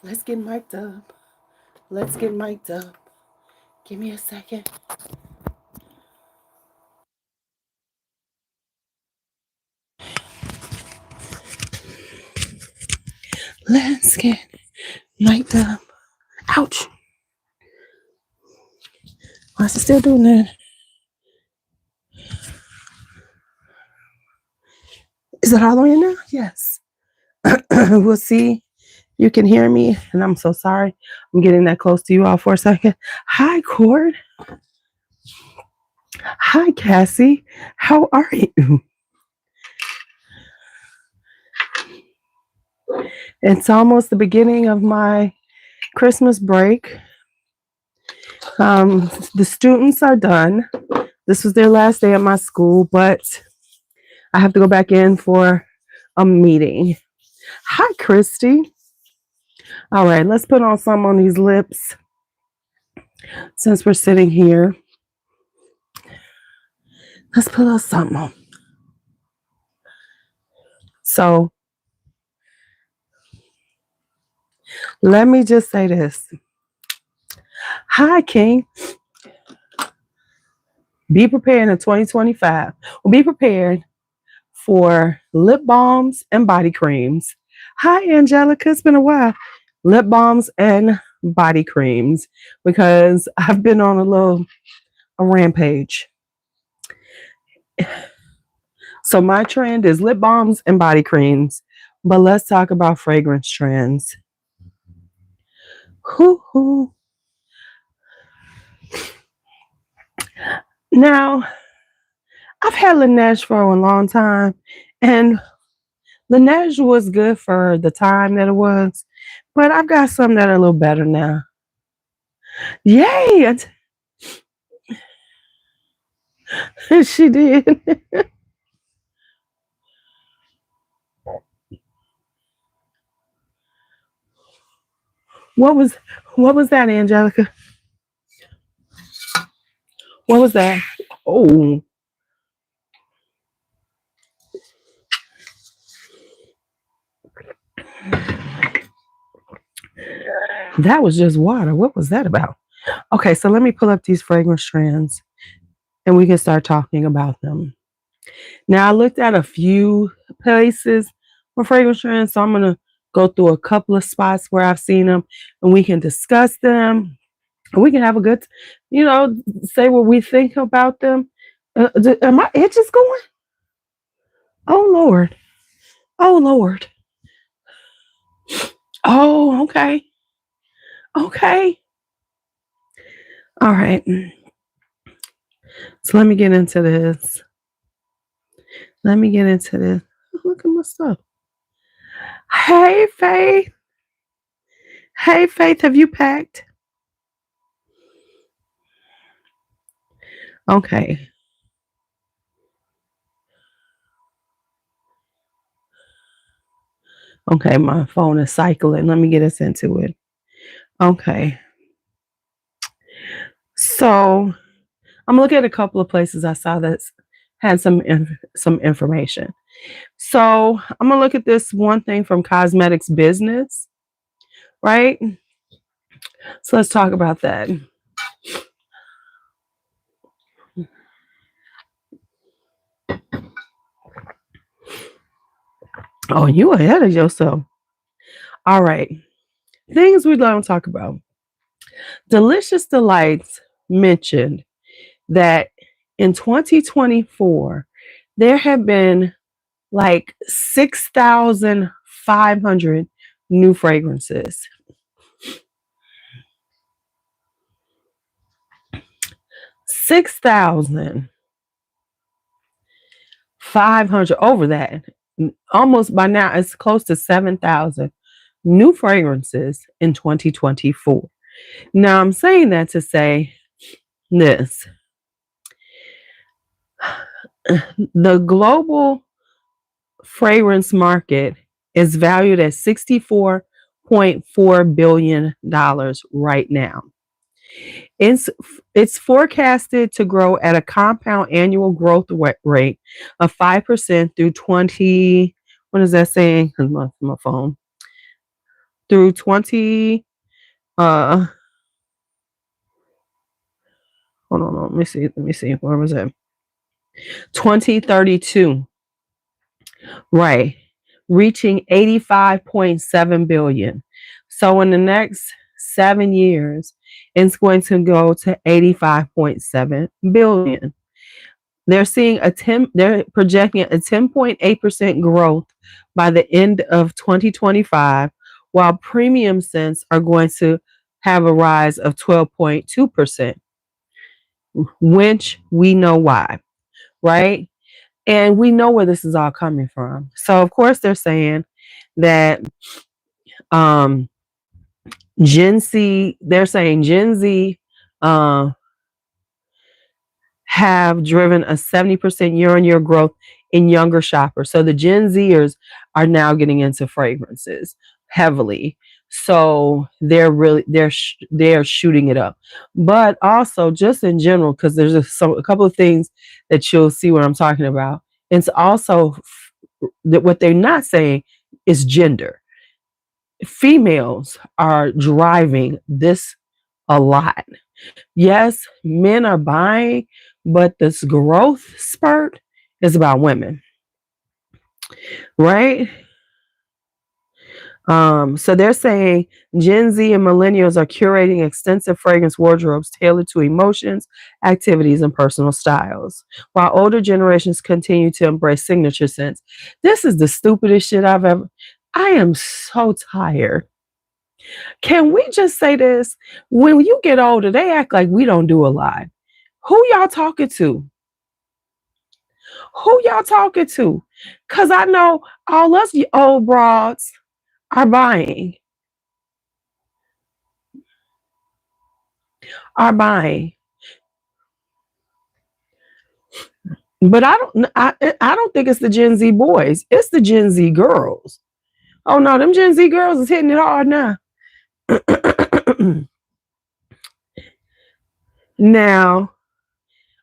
Let's get mic'd up. Let's get mic'd up. Give me a second. Let's get mic'd up. Ouch. Why is it still doing that? Is it all the way now? Yes. We'll see. You can hear me, and I'm so sorry. I'm getting that close to you all for a second. Hi, Cord. Hi, Cassie. How are you? It's almost the beginning of my Christmas break. The students are done. This was their last day at my school, but I have to go back in for a meeting. Hi, Christy. All right, let's put on some on these lips since we're sitting here. Let's put on something on. So let me just say this. Hi, King. Be prepared in 2025. Well, be prepared for lip balms and body creams. Hi, Angelica. It's been a while. Lip balms and body creams because I've been on a rampage. So my trend is lip balms and body creams. But let's talk about fragrance trends. Hoo-hoo. Now, I've had Laneige for a long time, and Laneige was good for the time that it was, but I've got some that are a little better now. Yay! She did. What was that, Angelica? What was that? Oh. That was just water. What was that about? Okay, so let me pull up these fragrance trends and we can start talking about them. Now, I looked at a few places for fragrance trends, so I'm going to go through a couple of spots where I've seen them and we can discuss them. And we can have a good, say what we think about them. Are my itches going? Oh, Lord. Oh, Lord. Oh, okay. Okay. All right. So let me get into this. Look at my stuff. Hey, Faith. Hey, Faith, have you packed? Okay. Okay, my phone is cycling. Let me get us into it. Okay. So I'm looking at a couple of places I saw that had some information. So I'm gonna look at this one thing from Cosmetics Business, right? So let's talk about that. Oh, you ahead of yourself. All right. Things we don't talk about. Delicious Delights mentioned that in 2024, there have been like 6,500 new fragrances. 6,500 over that. Almost by now, it's close to 7,000 new fragrances in 2024. Now, I'm saying that to say this. The global fragrance market is valued at $64.4 billion right now. It's forecasted to grow at a compound annual growth rate of 5% through 20. What is that saying? My phone. through 20 hold on, let me see, where was it? 2032, right, reaching 85.7 billion. So in the next 7 years, it's going to go to 85.7 billion. They're projecting a 10.8% growth by the end of 2025, while premium scents are going to have a rise of 12.2%, which we know why, right? And we know where this is all coming from. So of course they're saying that Gen Z, they're saying Gen Z have driven a 70% year-on-year growth in younger shoppers. So the Gen Zers are now getting into fragrances heavily. So they're shooting it up. But also just in general, because there's a couple of things that you'll see what I'm talking about. It's also that what they're not saying is gender. Females are driving this a lot. Yes, men are buying, but this growth spurt is about women, right? So they're saying Gen Z and millennials are curating extensive fragrance wardrobes tailored to emotions, activities, and personal styles, while older generations continue to embrace signature scents. This is the stupidest shit I've ever. I am so tired. Can we just say this? When you get older, they act like we don't do a lot. Who y'all talking to? Who y'all talking to? Because I know all us old broads are buying. Are buying. But I don't think it's the Gen Z boys. It's the Gen Z girls. Oh no, them Gen Z girls is hitting it hard now. Now,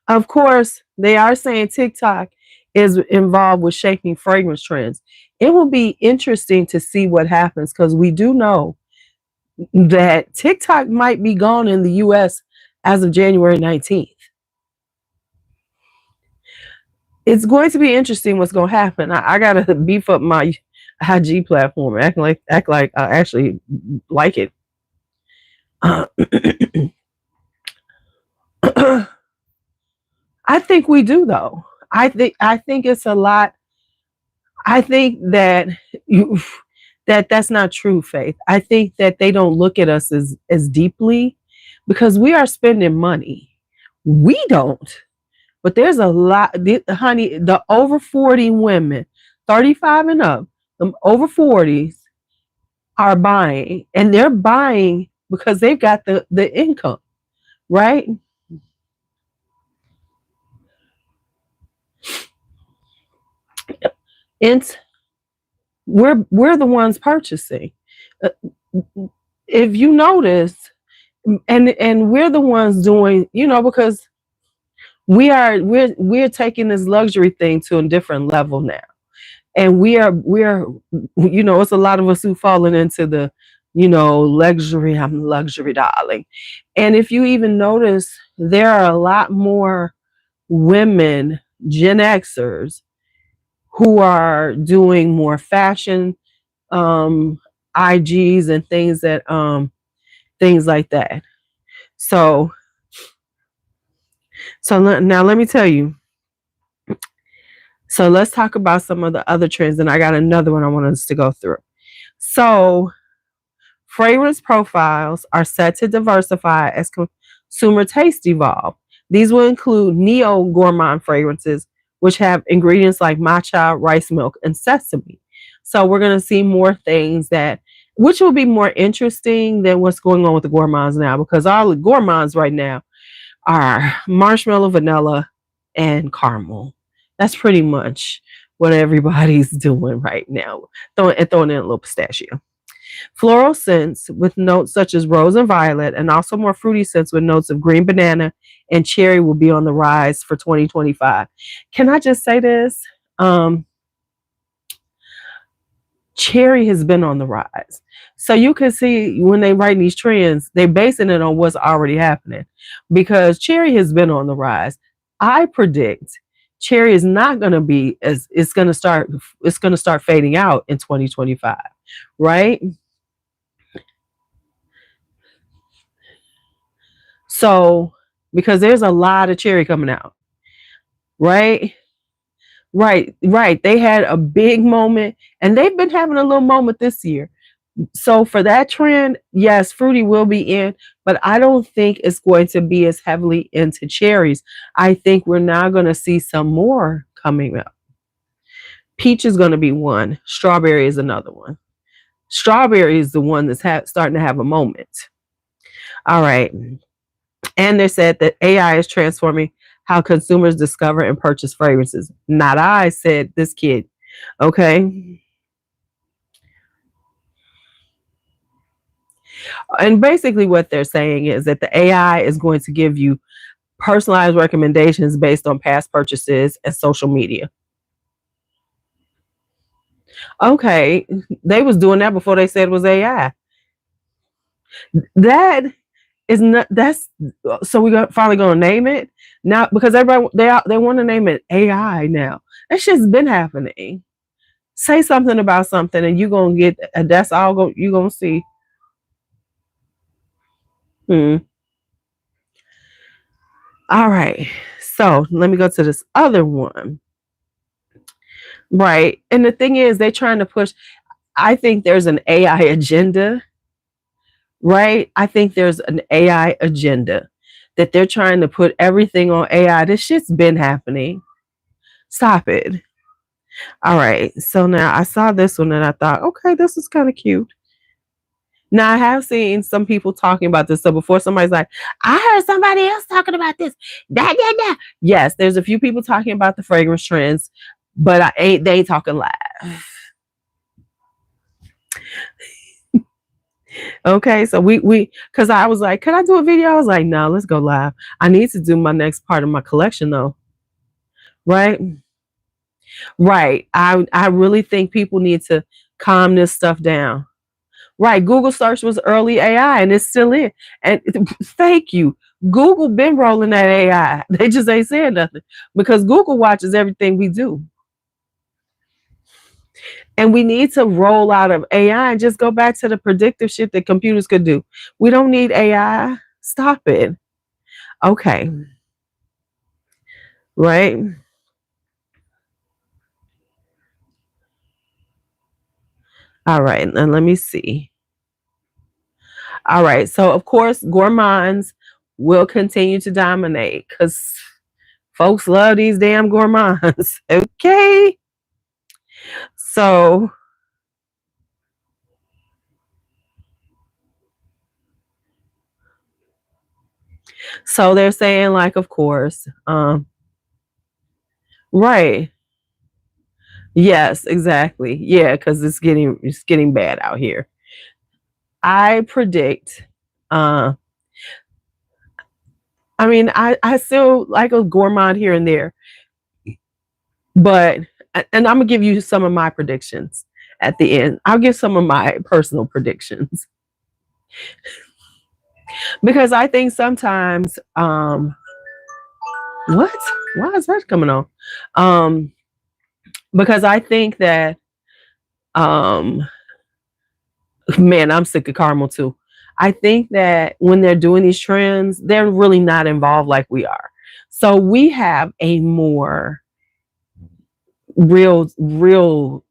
of course, they are saying TikTok is involved with shaping fragrance trends. It will be interesting to see what happens because we do know that TikTok might be gone in the US as of January 19th. It's going to be interesting what's going to happen. I got to beef up my IG platform, act like I actually like it. I think we do though. I think it's a lot. I think that that's not true, Faith. I think that they don't look at us as deeply because we are spending money. We don't. But there's a lot, honey, the over 40 women, 35 and up, the over 40s are buying, and they're buying because they've got the income, right? And we're the ones purchasing. If you notice, and we're the ones doing, because we're taking this luxury thing to a different level now. And we're it's a lot of us who fallen into the luxury. I'm luxury darling. And if you even notice, there are a lot more women Gen Xers who are doing more fashion IGs and things like that. So now let me tell you. So let's talk about some of the other trends, and I got another one I want us to go through. So fragrance profiles are set to diversify as consumer tastes evolve. These will include neo gourmand fragrances, which have ingredients like matcha, rice milk, and sesame. So we're going to see more things which will be more interesting than what's going on with the gourmands now, because all the gourmands right now are marshmallow, vanilla, and caramel. That's pretty much what everybody's doing right now, throwing in a little pistachio. Floral scents with notes such as rose and violet, and also more fruity scents with notes of green banana and cherry will be on the rise for 2025. Can I just say this? cherry has been on the rise. So you can see when they write these trends, they're basing it on what's already happening because cherry has been on the rise. I predict cherry is not going to be as it's going to start fading out in 2025, right? So because there's a lot of cherry coming out, right? Right. They had a big moment and they've been having a little moment this year. So for that trend, yes, fruity will be in, but I don't think it's going to be as heavily into cherries. I think we're now going to see some more coming up. Peach is going to be one. Strawberry is another one. Strawberry is the one that's starting to have a moment. All right. And they said that AI is transforming how consumers discover and purchase fragrances. Not I, said this kid. Okay. And basically, what they're saying is that the AI is going to give you personalized recommendations based on past purchases and social media. Okay, they was doing that before they said it was AI. That is not. That's so we finally gonna name it now because everybody they want to name it AI now. That shit's been happening. Say something about something and you gonna get. That's all you gonna see. All right. So let me go to this other one. Right. And the thing is, they're trying to push. I think there's an AI agenda, right? I think there's an AI agenda that they're trying to put everything on AI. This shit's been happening. Stop it. All right. So now I saw this one and I thought, okay, this is kind of cute. Now I have seen some people talking about this. So before somebody's like, I heard somebody else talking about this. Da. Yes, there's a few people talking about the fragrance trends, but they ain't talking live. Okay, so we because I was like, could I do a video? I was like, no, let's go live. I need to do my next part of my collection though. Right? Right. I really think people need to calm this stuff down. Right. Google search was early AI and it's still in. And thank you. Google been rolling that AI. They just ain't saying nothing because Google watches everything we do. And we need to roll out of AI and just go back to the predictive shit that computers could do. We don't need AI. Stop it. Okay. Right. All right. And let me see. All right. So, of course, gourmands will continue to dominate because folks love these damn gourmands. Okay. So, they're saying, like, of course, right. Yes, exactly. Yeah, because it's getting bad out here. I predict, I mean, I still like a gourmand here and there, but and I'm gonna give you some of my predictions at the end. I'll give some of my personal predictions because I think sometimes what? Why is that coming on? Because I think that man, I'm sick of caramel too. I think that when they're doing these trends, they're really not involved like we are. So we have a more real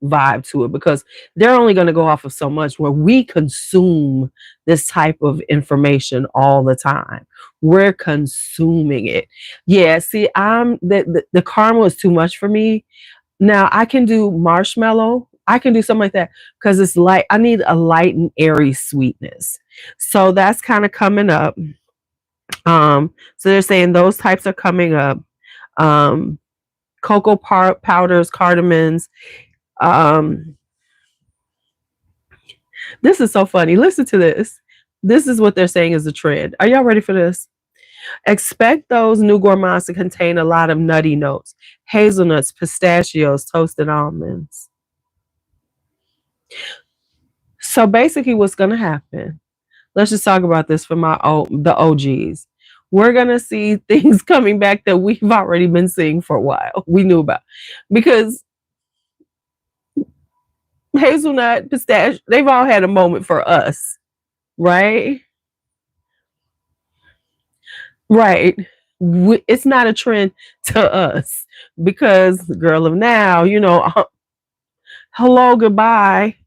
vibe to it because they're only going to go off of so much where we consume this type of information all the time. We're consuming it. Yeah, see, I'm the caramel is too much for me. Now I can do marshmallow. I can do something like that because it's light. I need a light and airy sweetness. So that's kind of coming up. So they're saying those types are coming up. Um, cocoa powders, cardamoms. Um, this is so funny. Listen to this. This is what they're saying is a trend. Are y'all ready for this? Expect those new gourmands to contain a lot of nutty notes, hazelnuts, pistachios, toasted almonds. So basically what's going to happen, let's just talk about this for the OGs. We're going to see things coming back that we've already been seeing for a while. We knew about, because hazelnut, pistachio, they've all had a moment for us, right? Right. It's not a trend to us because the girl of now, hello, goodbye,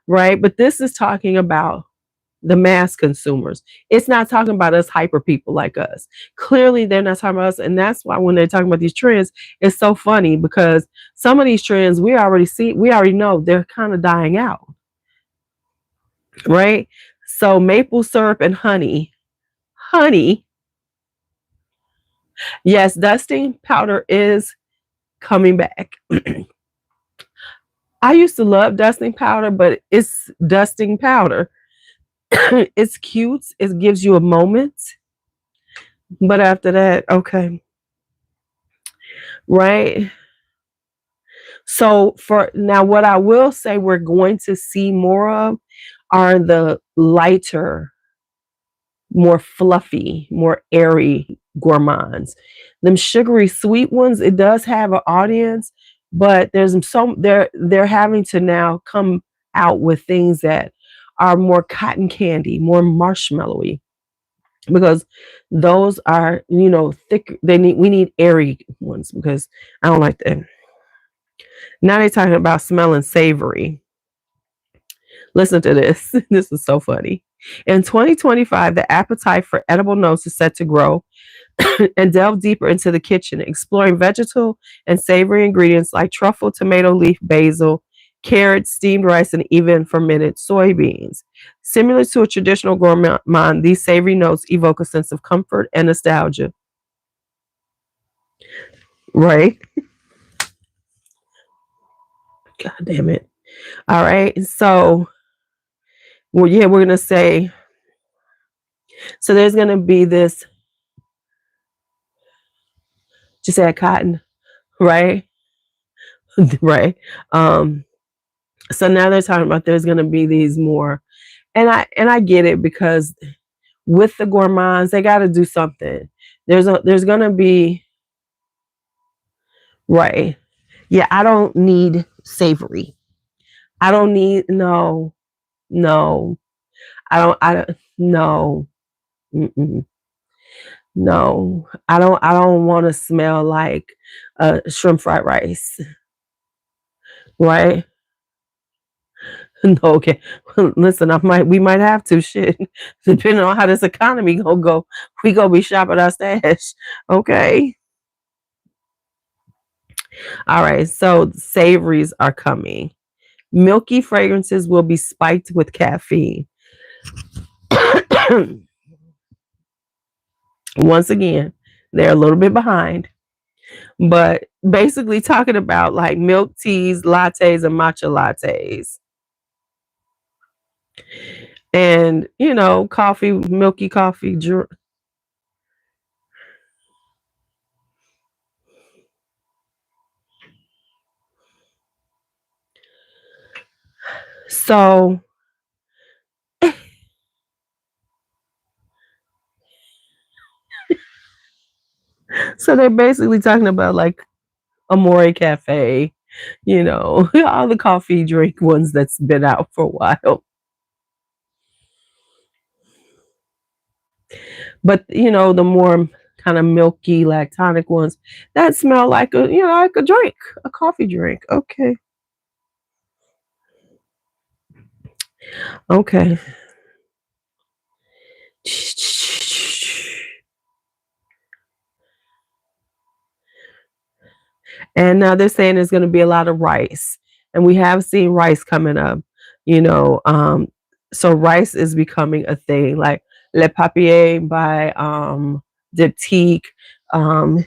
right? But this is talking about the mass consumers. It's not talking about us hyper people like us. Clearly, they're not talking about us. And that's why when they're talking about these trends, it's so funny because some of these trends we already know they're kind of dying out, right? So maple syrup and honey, yes, dusting powder is coming back. I used to love dusting powder, but it's dusting powder. It's cute. It gives you a moment. But after that, okay. Right. So for now, what I will say we're going to see more of are the lighter, more fluffy, more airy gourmands. Them sugary sweet ones, it does have an audience, but they're having to now come out with things that are more cotton candy, more marshmallowy, because those are, thick. We need airy ones because I don't like that. Now they're talking about smelling savory. Listen to this. This is so funny. In 2025, the appetite for edible notes is set to grow and delve deeper into the kitchen, exploring vegetal and savory ingredients like truffle, tomato leaf, basil, carrots, steamed rice, and even fermented soybeans. Similar to a traditional gourmand, these savory notes evoke a sense of comfort and nostalgia. Right? God damn it. All right. So, well, yeah, we're going to say, so there's going to be this, just add cotton, right? Right. So now they're talking about there's going to be these more, and I get it because with the gourmands they got to do something. There's going to be, right. Yeah, I don't need savory. I don't need, no. I don't no. Mm-mm. No. I don't want to smell like shrimp fried rice, right? No, okay. Listen, we might have to, shit. Depending on how this economy gonna go, we gonna be shopping our stash. Okay. All right. So savories are coming. Milky fragrances will be spiked with caffeine. Once again, they're a little bit behind, but basically talking about like milk teas, lattes, and matcha lattes. And, coffee, milky coffee. So, so they're basically talking about like Amore Cafe, all the coffee drink ones that's been out for a while. But the more kind of milky lactonic ones that smell like a drink, a coffee drink. Okay. Okay. And now they're saying there's going to be a lot of rice, and we have seen rice coming up. You know, um, so rice is becoming a thing, like Le Papier by Diptyque,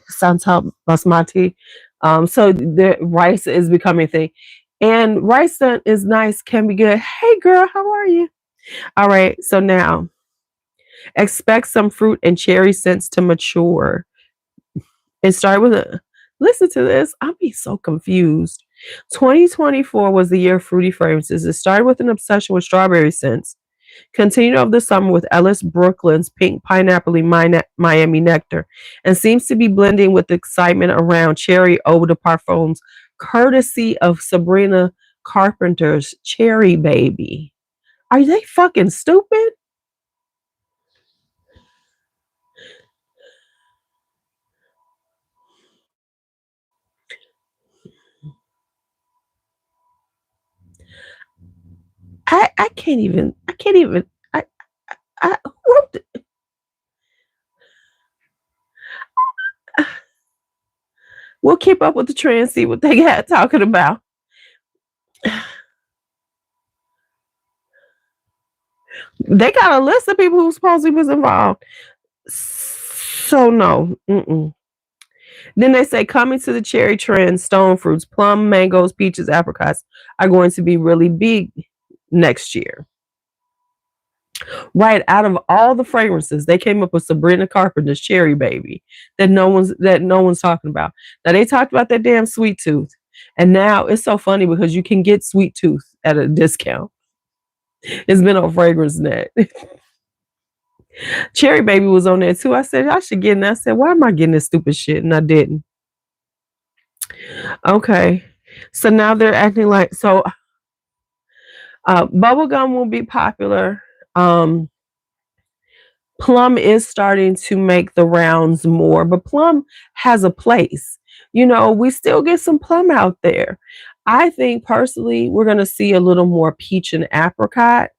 Santa Basmati. So the rice is becoming a thing, and rice that is nice can be good. Hey, girl, how are you? All right, so now expect some fruit and cherry scents to mature and start with a. Listen to this. I'll be so confused. 2024 was the year of fruity fragrances. It started with an obsession with strawberry scents, continued over the summer with Ellis Brooklyn's pink pineapple Miami nectar, and seems to be blending with the excitement around cherry eau de parfums, courtesy of Sabrina Carpenter's Cherry Baby. Are they fucking stupid? I can't even. I can't even. I what the- we'll keep up with the trend, see what they got talking about. They got a list of people who supposedly was involved. So no. Mm-mm. Then they say coming to the cherry trend, stone fruits, plum, mangoes, peaches, apricots are going to be really big next year. Right out of all the fragrances, they came up with Sabrina Carpenter's Cherry Baby that no one's talking about. Now they talked about that damn sweet tooth, and now it's so funny because you can get sweet tooth at a discount. It's been on Fragrance Net. Cherry Baby was on there too. I said I should get it. And I said, why am I getting this stupid shit? And I didn't. Okay. So now they're acting like bubblegum will be popular. Plum is starting to make the rounds more, but plum has a place. We still get some plum out there. I think personally, we're going to see a little more peach and apricot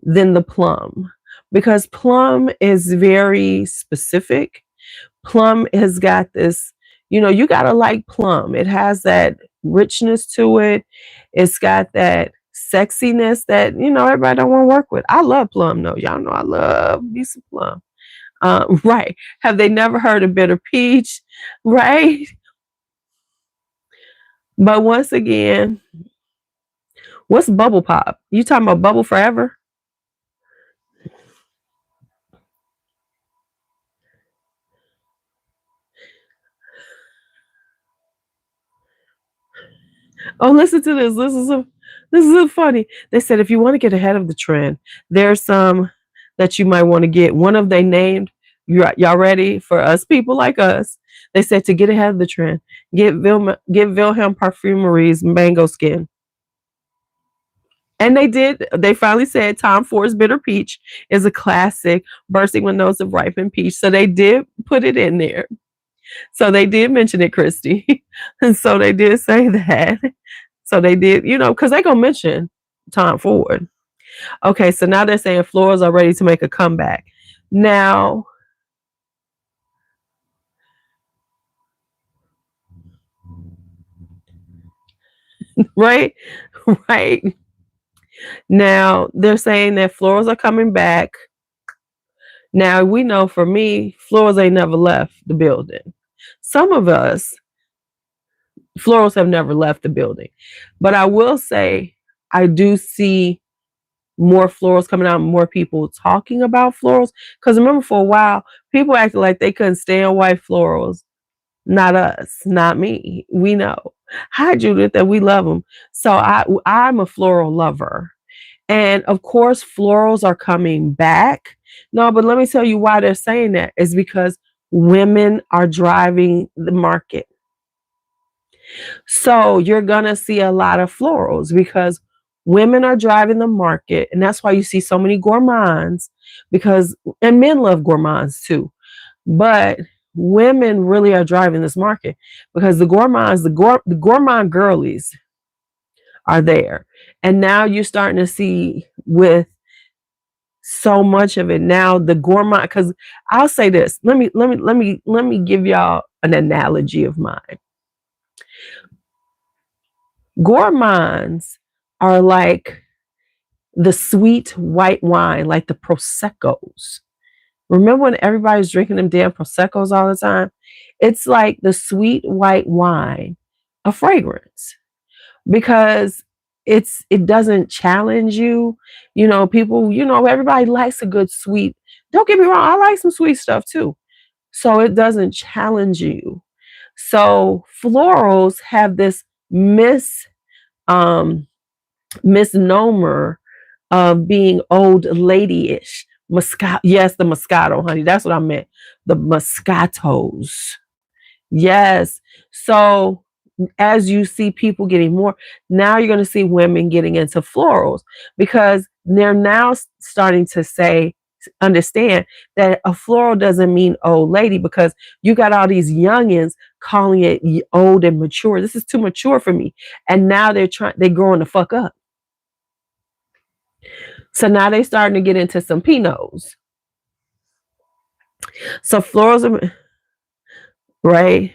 than the plum because plum is very specific. Plum has got this, you got to like plum. It has that richness to it. It's got that sexiness that, everybody don't want to work with. I love plum though. Y'all know I love me some plum. Right. Have they never heard of bitter peach? Right. But once again, what's bubble pop? You talking about bubble forever? Oh, listen to this. This is funny. They said if you want to get ahead of the trend, there's some that you might want to get. One of they named, y'all ready for us people like us? They said to get ahead of the trend, get Wilhelm Parfumery's Mango Skin. And they did. They finally said Tom Ford's Bitter Peach is a classic, bursting with notes of ripened peach. So they did put it in there. So they did mention it, Christy. And so they did say that. So they did, because they gonna mention Tom Ford. Okay, so now they're saying florals are ready to make a comeback. Now, right, right. Now they're saying that florals are coming back. Now we know for me, florals ain't never left the building. Some of us, florals have never left the building. But I will say I do see more florals coming out, more people talking about florals. Because remember, for a while, people acted like they couldn't stand white florals. Not us, not me. We know. Hi, Judith, that we love them. So I'm a floral lover. And of course, florals are coming back. No, but let me tell you why they're saying that is because women are driving the market. So you're going to see a lot of florals because women are driving the market. And that's why you see so many gourmands and men love gourmands too. But women really are driving this market because the gourmands, the gourmand girlies are there. And now you're starting to see with so much of it now the gourmand, because I'll say this. Let me give y'all an analogy of mine. Gourmands are like the sweet white wine, like the Prosecco's. Remember when everybody was drinking them damn Prosecco's all the time? It's like the sweet white wine of fragrance because it doesn't challenge you. People, everybody likes a good sweet. Don't get me wrong, I like some sweet stuff too. So it doesn't challenge you. So florals have this mis misnomer of being old lady-ish. Moscato, yes, the Moscato, honey. That's what I meant. The Moscatos. Yes. So as you see people getting more, now you're going to see women getting into florals because they're now starting to understand that a floral doesn't mean old lady because you got all these youngins calling it old and mature. This is too mature for me. And now they're growing the fuck up. So now they're starting to get into some Pinots. So florals are, right?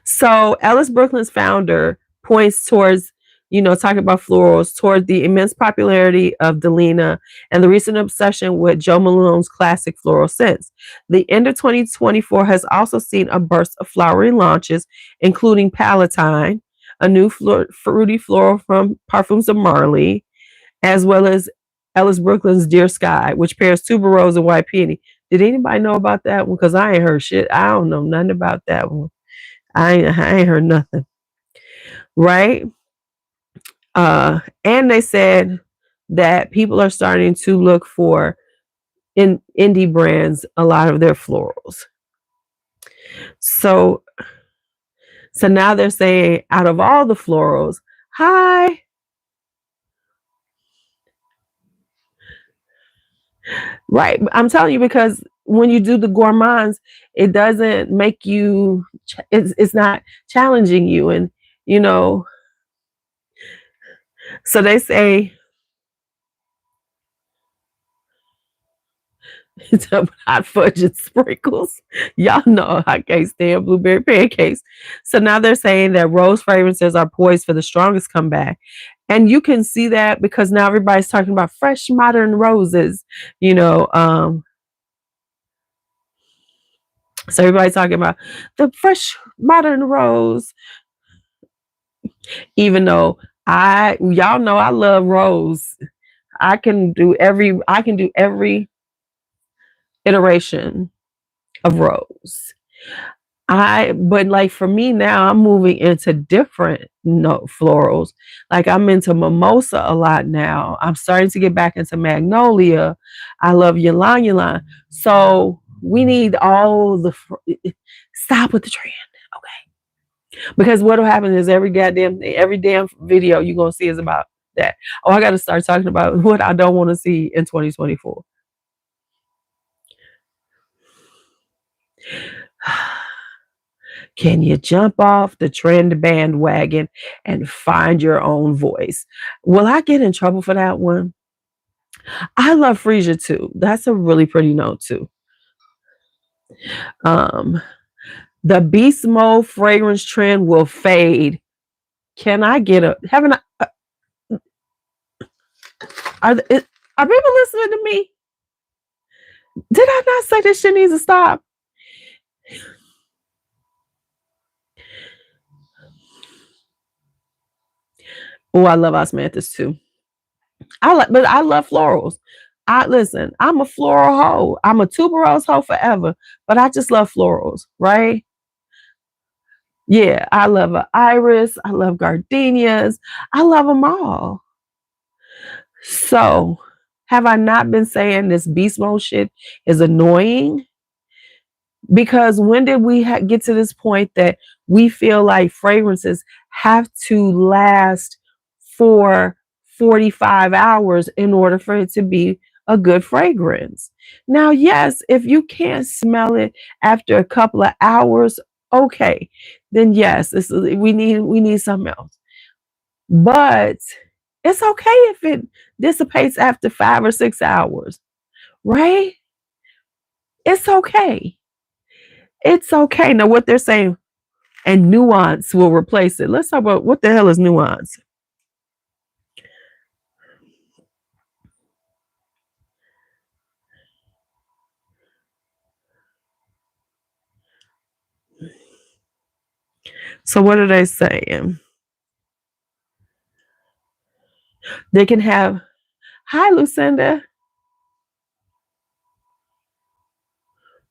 So Ellis Brooklyn's founder points towards, talking about florals, toward the immense popularity of Delina and the recent obsession with Joe Malone's classic floral scents. The end of 2024 has also seen a burst of flowery launches, including Palatine, a new fruity floral from Parfums of Marley, as well as Ellis Brooklyn's Dear Sky, which pairs tuberose and white peony. Did anybody know about that one? Because I ain't heard shit. I don't know nothing about that one. I ain't heard nothing. Right? And they said that people are starting to look for in indie brands a lot of their florals. So now they're saying out of all the florals, hi. Right. I'm telling you, because when you do the gourmands, it doesn't make you, it's not challenging you. And, so they say, hot fudge and sprinkles. Y'all know I can't stand blueberry pancakes. So now they're saying that rose fragrances are poised for the strongest comeback. And you can see that because now everybody's talking about fresh modern roses, so everybody's talking about the fresh modern rose, even though y'all know I love rose. I can do every iteration of rose. But like for me now, I'm moving into different florals. Like I'm into mimosa a lot now. I'm starting to get back into magnolia. I love ylang ylang. So we need all the stop with the trend, okay? Because what'll happen is every damn video you're gonna see is about that. Oh, I got to start talking about what I don't want to see in 2024. Can you jump off the trend bandwagon and find your own voice? Will I get in trouble for that one? I love Frisia too. That's a really pretty note too. The beast mode fragrance trend will fade. Can I get haven't I, are people listening to me? Did I not say this shit needs to stop? Oh, I love osmanthus too. But I love florals. Listen, I'm a floral hoe. I'm a tuberose hoe forever, but I just love florals, right? Yeah, I love an iris. I love gardenias. I love them all. So, have I not been saying this beast mode shit is annoying? Because when did we get to this point that we feel like fragrances have to last for 45 hours in order for it to be a good fragrance? Now, yes, if you can't smell it after a couple of hours, okay, then yes, we need something else. But it's okay if it dissipates after 5 or 6 hours, right? It's okay. It's okay. Now, what they're saying, and nuance will replace it. Let's talk about what the hell is nuance. So, what are they saying? They can have, hi, Lucinda.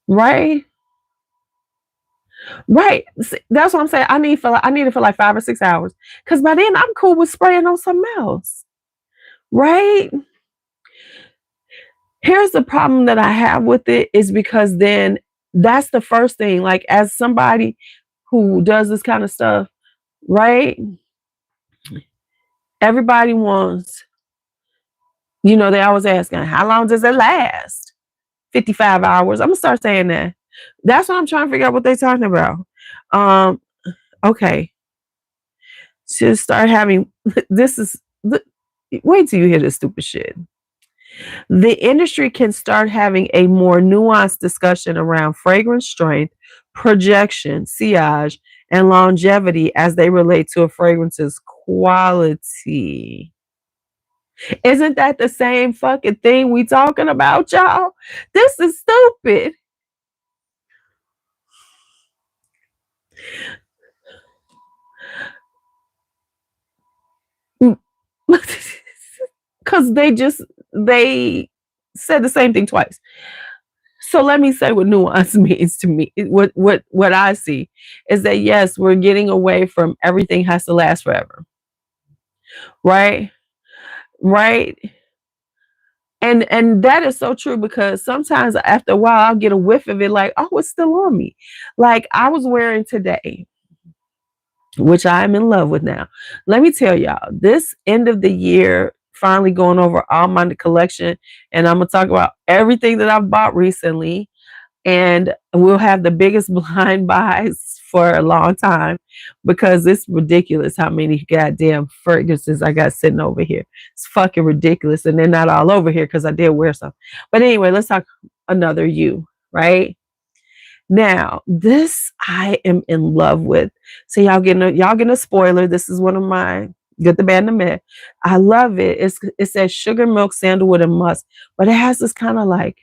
Right? Right. That's what I'm saying. I need it for like 5 or 6 hours. Cause by then I'm cool with spraying on something else. Right? Here's the problem that I have with it is because then that's the first thing. Like as somebody who does this kind of stuff, right? Everybody wants, they always asking, how long does it last? 55 hours. I'm gonna start saying that. That's what I'm trying to figure out what they're talking about. Okay. Should start having this is wait till you hear this stupid shit. The industry can start having a more nuanced discussion around fragrance strength, projection, sillage, and longevity as they relate to a fragrance's quality. Isn't that the same fucking thing we talking about, y'all? This is stupid. Because they said the same thing twice. So let me say what nuance means to me. What I see is that yes, we're getting away from everything has to last forever. Right? Right? And that is so true because sometimes after a while I'll get a whiff of it like, oh, it's still on me. Like I was wearing today, which I'm in love with now. Let me tell y'all, this end of the year, finally going over all my collection, and I'm gonna talk about everything that I've bought recently. And we'll have the biggest blind buys for a long time because it's ridiculous how many goddamn fragrances I got sitting over here. It's fucking ridiculous. And they're not all over here because I did wear some. But anyway, let's talk another you, right? Now, this I am in love with. So y'all getting a spoiler. This is one of my good, the bad, and the mid. I love it. It says sugar, milk, sandalwood, and musk, but it has this kind of like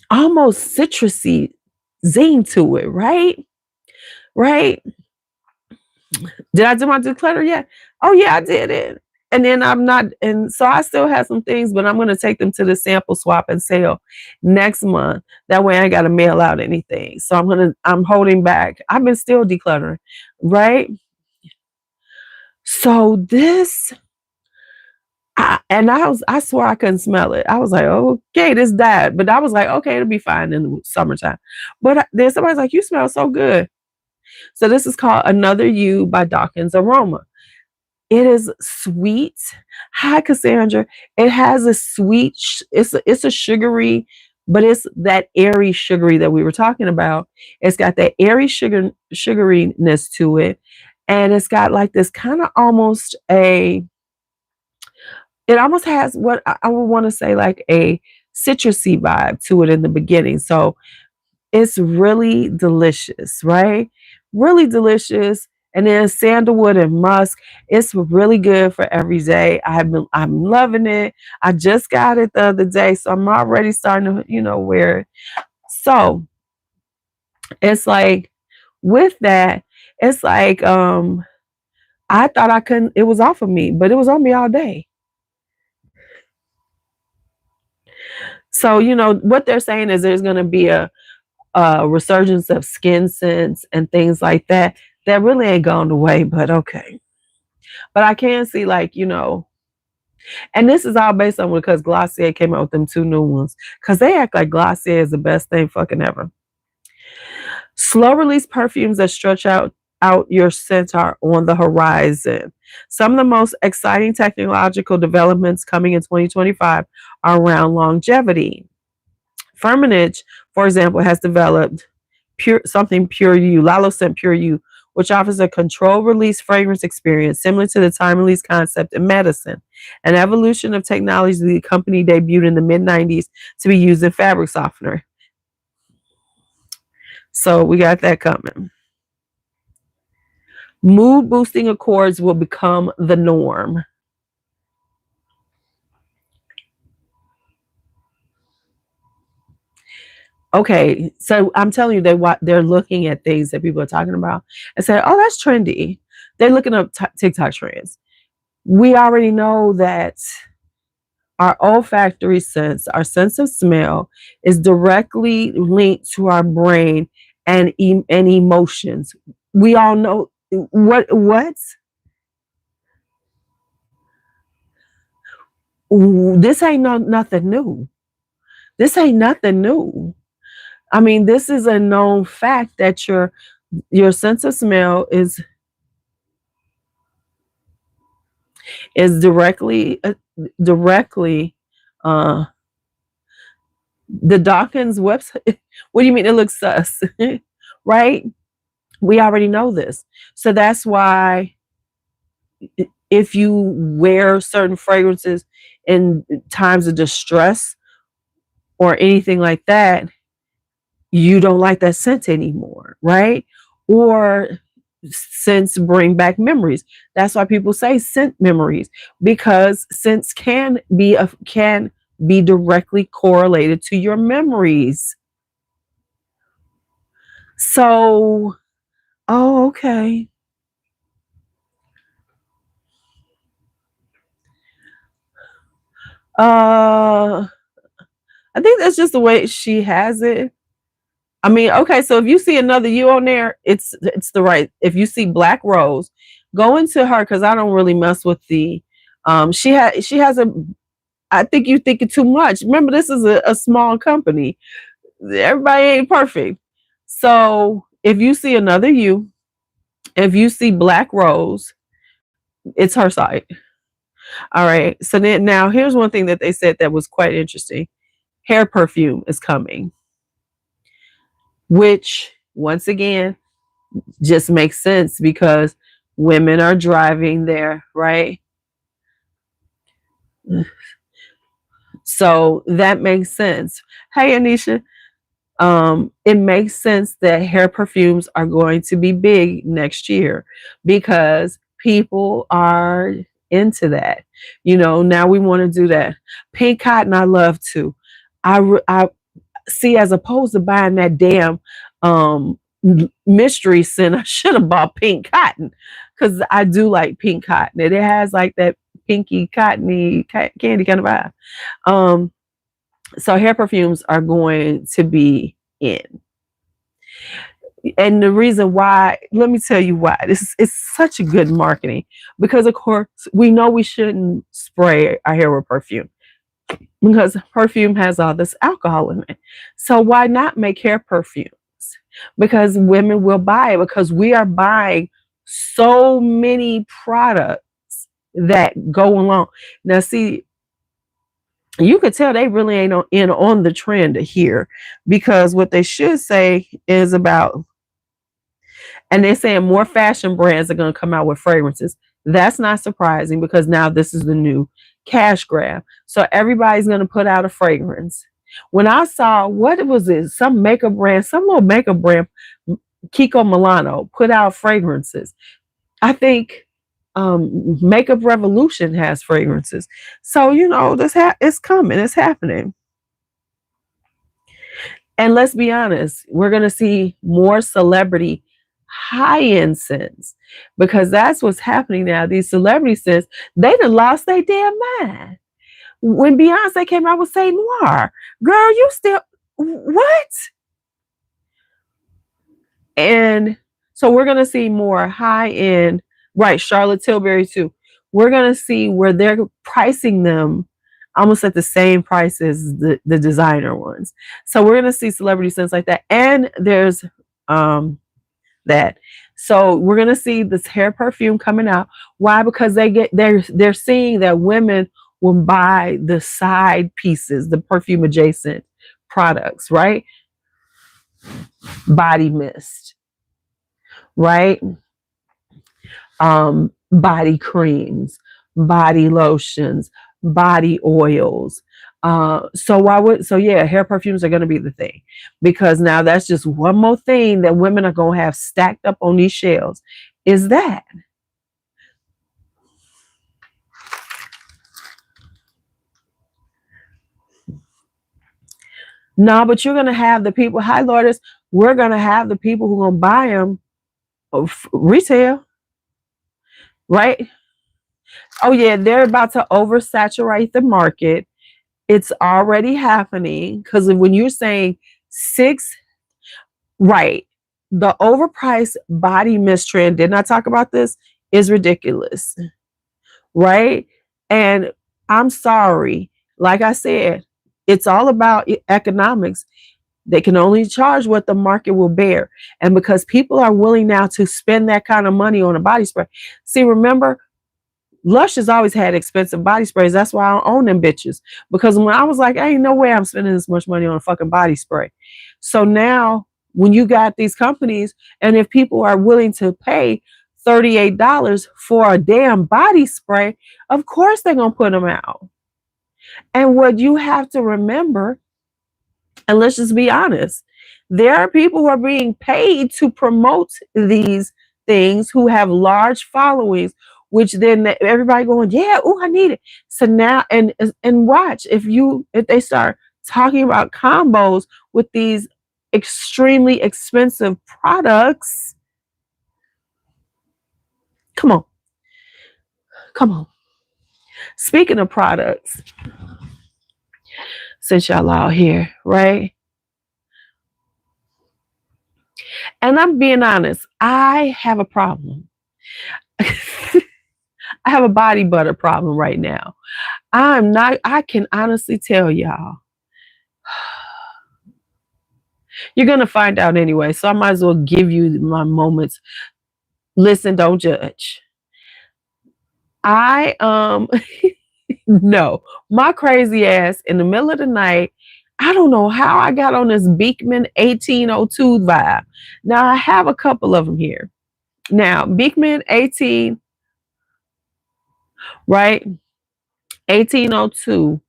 almost citrusy zing to it, right? Right? Did I do my declutter yet? Oh yeah, I did it. And then I'm not, and so I still have some things, but I'm gonna take them to the sample swap and sale next month. That way I ain't gotta mail out anything. So I'm holding back. I've been still decluttering, right? So this I swear I couldn't smell it. I was like, okay, this died. But I was like, okay, it'll be fine in the summertime. But then somebody's like, you smell so good. So this is called Another You by Dawkins Aroma. It is sweet. Hi, Cassandra. It has a sweet, it's a sugary, but it's that airy sugary that we were talking about. It's got that airy sugariness to it. And it's got like this kind of it almost has what I would want to say like a citrusy vibe to it in the beginning. So it's really delicious, right? Really delicious. And then sandalwood and musk. It's really good for every day. I'm loving it. I just got it the other day, so I'm already starting to, wear it. So it's like with that, it's like I thought I couldn't, it was off of me, but it was on me all day. So, what they're saying is there's going to be a resurgence of skin scents and things like that. That really ain't gone away, but okay. But I can see like, and this is all based on because Glossier came out with them 2 new ones. Because they act like Glossier is the best thing fucking ever. Slow release perfumes that stretch out your scent are on the horizon. Some of the most exciting technological developments coming in 2025 are around longevity. Firmenich, for example, has developed Pure You, Lalo Scent Pure You, which offers a controlled release fragrance experience similar to the time release concept in medicine, an evolution of technology the company debuted in the mid-90s to be used in fabric softener. So we got that coming. Mood boosting accords will become the norm. Okay, so I'm telling you, they're looking at things that people are talking about and say, "Oh, that's trendy." They're looking up TikTok trends. We already know that our olfactory sense, our sense of smell, is directly linked to our brain and emotions. We all know what's this ain't nothing new. This ain't nothing new. I mean, this is a known fact that your sense of smell is directly uh the Dawkins website. What do you mean it looks sus? Right? We already know this. So that's why if you wear certain fragrances in times of distress or anything like that, you don't like that scent anymore, right? Or scents bring back memories. That's why people say scent memories, because scents can be directly correlated to your memories. So, oh, okay. I think that's just the way she has it. I mean, okay, so if you see another you on there, it's the right. If you see Black Rose, go into her, because I don't really mess with the she has a, I think you thinking too much. Remember, this is a small company. Everybody ain't perfect. So if you see another you, if you see Black Rose, it's her site. All right. So then now here's one thing that they said that was quite interesting. Hair perfume is coming, which once again just makes sense because women are driving there, right? So that makes sense. Hey, Anisha, it makes sense that hair perfumes are going to be big next year because people are into that. Now we want to do that. Pink cotton, I love too. I see, as opposed to buying that damn mystery scent, I should have bought pink cotton, because I do like pink cotton. It has like that pinky cottony candy kind of vibe. So hair perfumes are going to be in. And the reason why, let me tell you why. This is such a good marketing, because of course we know we shouldn't spray our hair with perfume, because perfume has all this alcohol in it. So why not make hair perfumes? Because women will buy it, because we are buying so many products that go along. Now, see, you could tell they really ain't on the trend here, because what they should say is about, and they're saying more fashion brands are going to come out with fragrances. That's not surprising, because now this is the new cash grab. So everybody's going to put out a fragrance. When I saw, what was it? Some makeup brand, some little makeup brand, Kiko Milano, put out fragrances. I think Makeup Revolution has fragrances. So, this it's coming. It's happening. And let's be honest, we're going to see more celebrity high-end scents, because that's what's happening now. These celebrity scents, they done lost their damn mind. When Beyonce came out with Say Noir, girl, you still, what? And so we're going to see more high-end, right, Charlotte Tilbury too. We're going to see where they're pricing them almost at the same price as the designer ones. So we're going to see celebrity scents like that. And there's that. So we're going to see this hair perfume coming out. Why? Because they're seeing that women will buy the side pieces, the perfume adjacent products, right? Body mist, right? Body creams, body lotions, body oils. Hair perfumes are going to be the thing, because now that's just one more thing that women are going to have stacked up on these shelves, is that. No, but you're going to have the people, hi Lourdes, we're going to have the people who are going to buy them retail, right? Oh yeah, they're about to oversaturate the market. It's already happening, because when you're saying 6, right, the overpriced body mist trend, didn't I talk about this? Is ridiculous, right? And I'm sorry, like I said, it's all about economics. They can only charge what the market will bear. And because people are willing now to spend that kind of money on a body spray. See, remember, Lush has always had expensive body sprays. That's why I don't own them bitches. Because when I was like, ain't no way I'm spending this much money on a fucking body spray. So now when you got these companies, and if people are willing to pay $38 for a damn body spray, of course they're going to put them out. And what you have to remember, and let's just be honest, there are people who are being paid to promote these things who have large followings, which then everybody going, yeah, oh, I need it. So now, and watch, if they start talking about combos with these extremely expensive products, come on. Speaking of products, since y'all out here, right? And I'm being honest, I have a problem. I have a body butter problem right now. I can honestly tell y'all. You're going to find out anyway, so I might as well give you my moments. Listen, don't judge. No, my crazy ass in the middle of the night, I don't know how I got on this Beekman 1802 vibe. Now, I have a couple of them here. Now, Beekman 18, right? 1802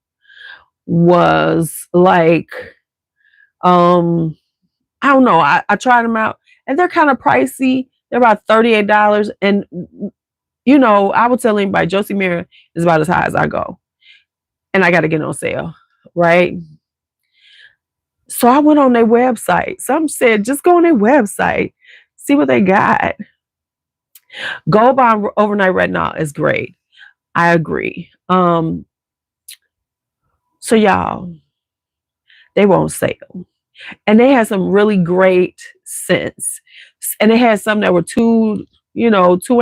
was like, I don't know. I tried them out and they're kind of pricey. They're about $38. And, you know, I would tell anybody, Josie Mirror is about as high as I go. And I got to get on sale, right? So I went on their website. Some said, just go on their website, see what they got. Gourmand Overnight Retinol is great. I agree. So y'all, they won't sale. And they had some really great scents. And they had some that were 2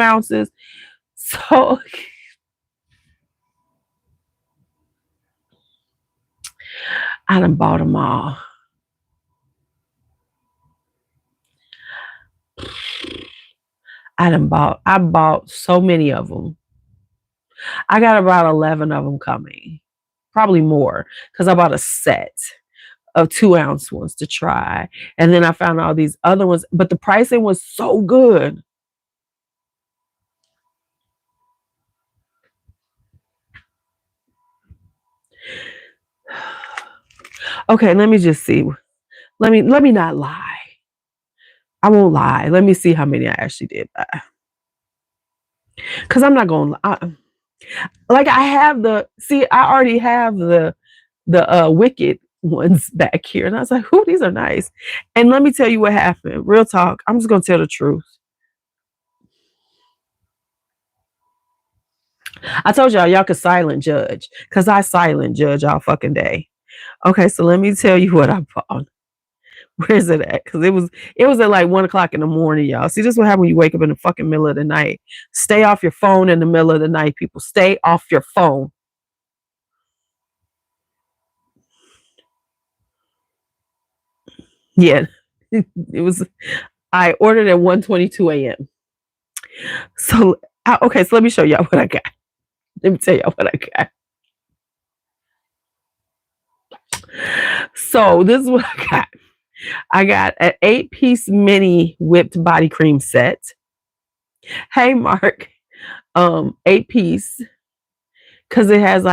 ounces. So I done bought them all. I bought so many of them. I got about 11 of them coming. Probably more, because I bought a set of 2-ounce ones to try. And then I found all these other ones, but the pricing was so good. Okay, let me just see. Let me not lie. I won't lie. Let me see how many I actually did buy. Because I'm not going to like I already have the Wicked ones back here. And I was like, ooh, these are nice. And let me tell you what happened. Real talk. I'm just going to tell the truth. I told y'all could silent judge, because I silent judge all fucking day. Okay, so let me tell you what I bought. Where is it at? Because it was at like 1 o'clock in the morning, y'all. See, this is what happens when you wake up in the fucking middle of the night. Stay off your phone in the middle of the night, people. Stay off your phone. Yeah, I ordered at 1:22 a.m. So, okay, so let me show y'all what I got. Let me tell y'all what I got. So this is what I got. I got an 8-piece mini whipped body cream set. Hey, Mark, 8-piece, because it had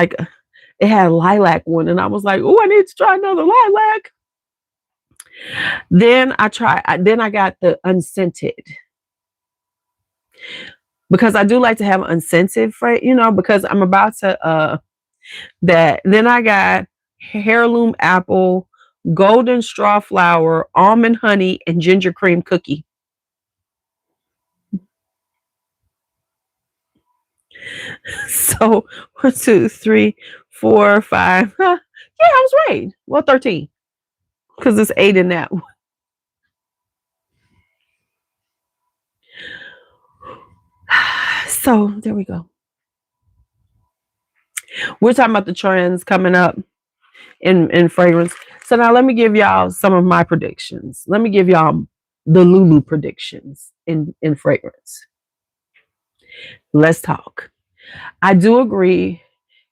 a lilac one, and I was like, oh, I need to try another lilac. Then I got the unscented, because I do like to have unscented for, because I'm about to that. Then I got heirloom apple, golden straw flower, almond honey, and ginger cream cookie. So 1, 2, 3, 4, 5. Yeah, I was right. Well, 13, because it's 8 in that one. So there we go. We're talking about the trends coming up in fragrance. So now let me give y'all some of my predictions. Let me give y'all the LuuLuu predictions in fragrance. Let's talk. I do agree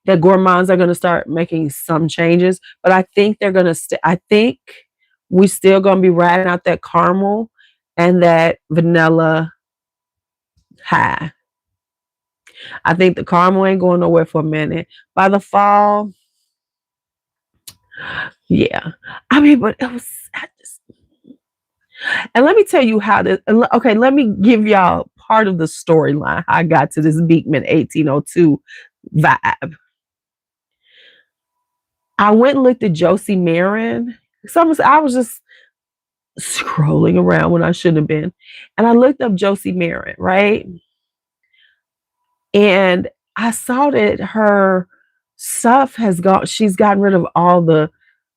that gourmands are going to start making some changes, but I think they're going to I think we still going to be riding out that caramel and that vanilla high. I think the caramel ain't going nowhere for a minute. By the fall, yeah. I mean, but it was, and let me tell you how this, okay, let me give y'all part of the storyline. I got to this Beekman 1802 vibe. I went and looked at Josie Marin. I was just scrolling around when I shouldn't have been. And I looked up Josie Marin, right? And I saw that her stuff she's gotten rid of all the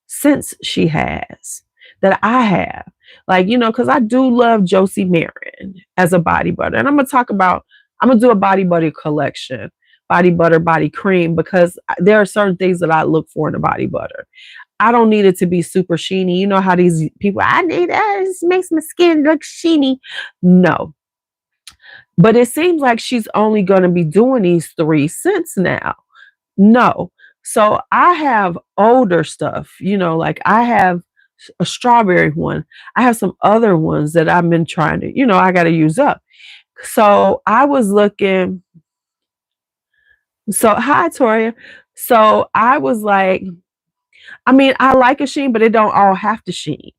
scents she has that I have. Like, because I do love Josie Marin as a body butter. And I'm going to do a body butter collection, body butter, body cream, because there are certain things that I look for in a body butter. I don't need it to be super sheeny. You know how these people, I need that. This makes my skin look sheeny. No. But it seems like she's only going to be doing these 3 scents now. No. So I have older stuff, like I have a strawberry one. I have some other ones that I've been trying to, I got to use up. So I was looking. So, hi, Toria. So I was like, I mean, I like a sheen, but it don't all have to sheen.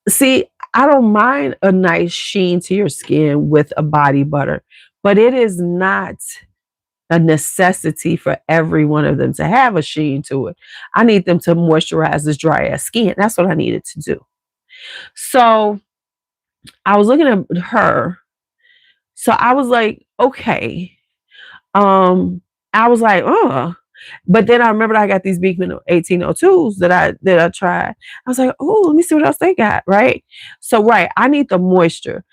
See, I don't mind a nice sheen to your skin with a body butter, but it is not a necessity for every one of them to have a sheen to it. I need them to moisturize this dry ass skin. That's what I needed to do. So I was looking at her. So I was like, okay. I was like, but then I remembered I got these Beekman 1802s that I tried. I was like, oh, let me see what else they got, right? So right, I need the moisture.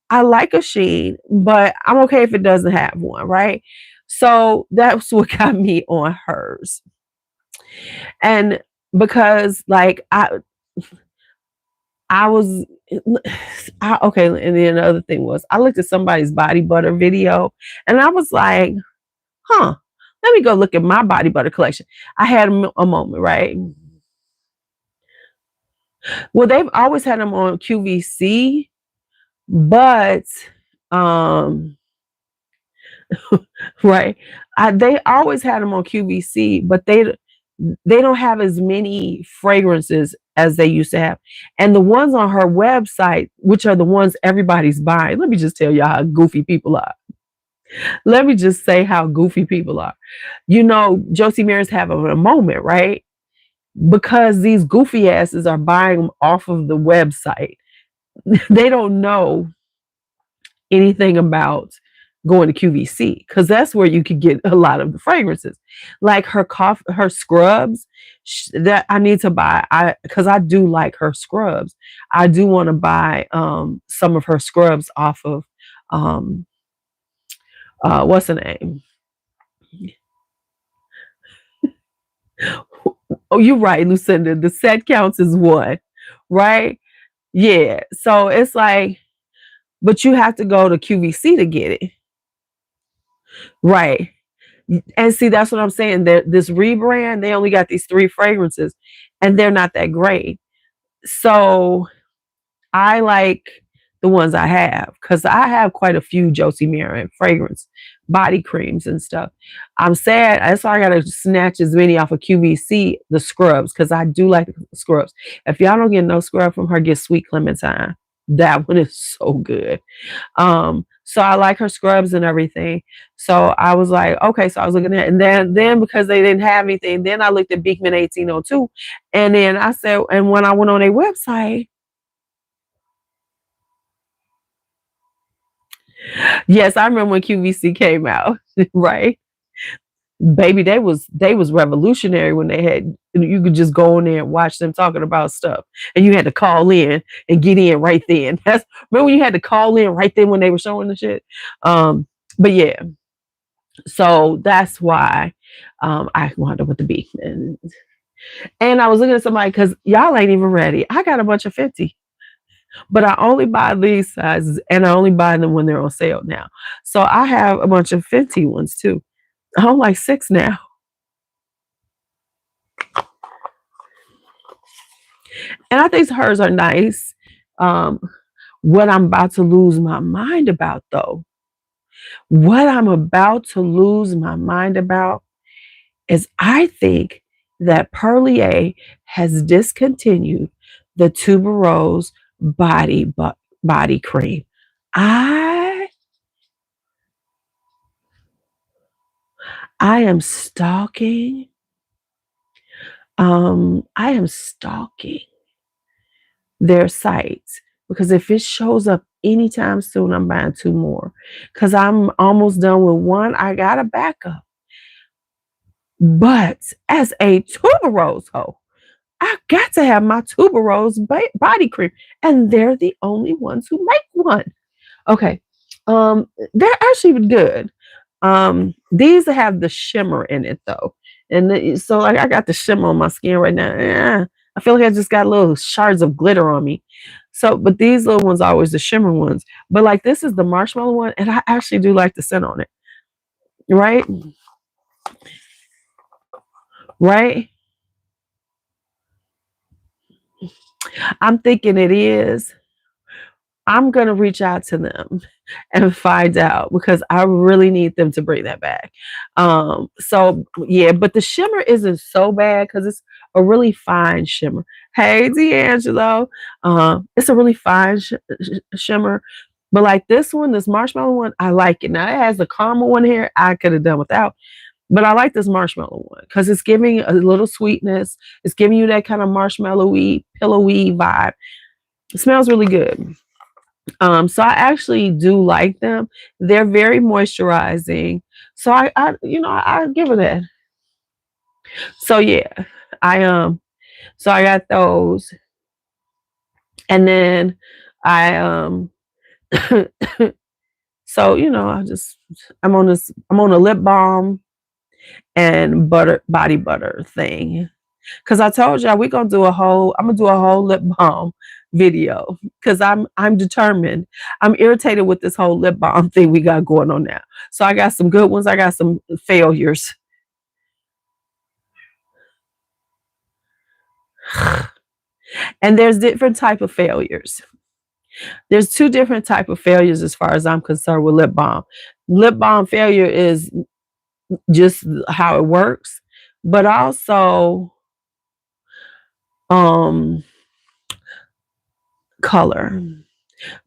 I like a sheen, but I'm okay if it doesn't have one, right? So that's what got me on hers. And because like I was okay, and then another thing was I looked at somebody's body butter video and I was like, let me go look at my body butter collection. I had a moment, right? Well, they've always had them on QVC, but right, they always had them on QVC, but they don't have as many fragrances as they used to have. And the ones on her website, which are the ones everybody's buying, let me just tell you how goofy people are. Let me just say how goofy people are. Josie Marin's having a moment, right? Because these goofy asses are buying them off of the website. They don't know anything about going to QVC because that's where you could get a lot of the fragrances. Like her scrubs that I need to buy. Because I do like her scrubs. I do want to buy some of her scrubs off of what's the name? Oh, you're right, Lucinda. The set counts as one, right? Yeah. So it's like, but you have to go to QVC to get it. Right. And see, that's what I'm saying. This rebrand, they only got these 3 fragrances and they're not that great. So I like the ones I have because I have quite a few Josie Marin fragrance body creams and stuff. I'm sad. That's why I got to snatch as many off of QVC, the scrubs, because I do like the scrubs. If y'all don't get no scrub from her, get Sweet Clementine. That one is so good. So I like her scrubs and everything. So I was like, okay, so I was looking at it. And then because they didn't have anything, then I looked at Beekman 1802. And then I said, and when I went on their website, yes, I remember when QVC came out, right? Baby, they was revolutionary when they had, you could just go in there and watch them talking about stuff. And you had to call in and get in right then. Remember when you had to call in right then when they were showing the shit? But yeah, so that's why I wound up with the B. And I was looking at somebody because y'all ain't even ready. I got a bunch of 50, but I only buy these sizes and I only buy them when they're on sale now. So I have a bunch of 50 ones too. I own like 6 now. And I think hers are nice. Um, what I'm about to lose my mind about though, what I'm about to lose my mind about is I think that Perlier has discontinued the tuberose body cream. I I am stalking. I am stalking their sites because if it shows up anytime soon, I'm buying 2 more. Cause I'm almost done with one. I got a backup. But as a tuberose hoe, I got to have my tuberose body cream, and they're the only ones who make one. Okay, they're actually good. These have the shimmer in it though, and so like I got the shimmer on my skin right now. I feel like I just got little shards of glitter on me. So, but these little ones are always the shimmer ones. But like this is the marshmallow one, and I actually do like the scent on it. Right, right. I'm thinking it is. I'm gonna reach out to them and find out because I really need them to bring that back. So yeah, but the shimmer isn't so bad because it's a really fine shimmer. Hey, D'Angelo, it's a really fine shimmer. But like this one, this marshmallow one, I like it. Now it has the caramel one here. I could have done without, but I like this marshmallow one because it's giving a little sweetness. It's giving you that kind of marshmallowy, pillowy vibe. It smells really good. So I actually do like them. They're very moisturizing. So I give it that. So yeah, I so I got those, and then I so I'm on a lip balm and body butter thing. Cause I told y'all I'm gonna do a whole lip balm video. Cause I'm determined. I'm irritated with this whole lip balm thing we got going on now. So I got some good ones, I got some failures. And there's different type of failures. There's 2 different type of failures as far as I'm concerned with lip balm. Lip balm failure is just how it works, but also um color.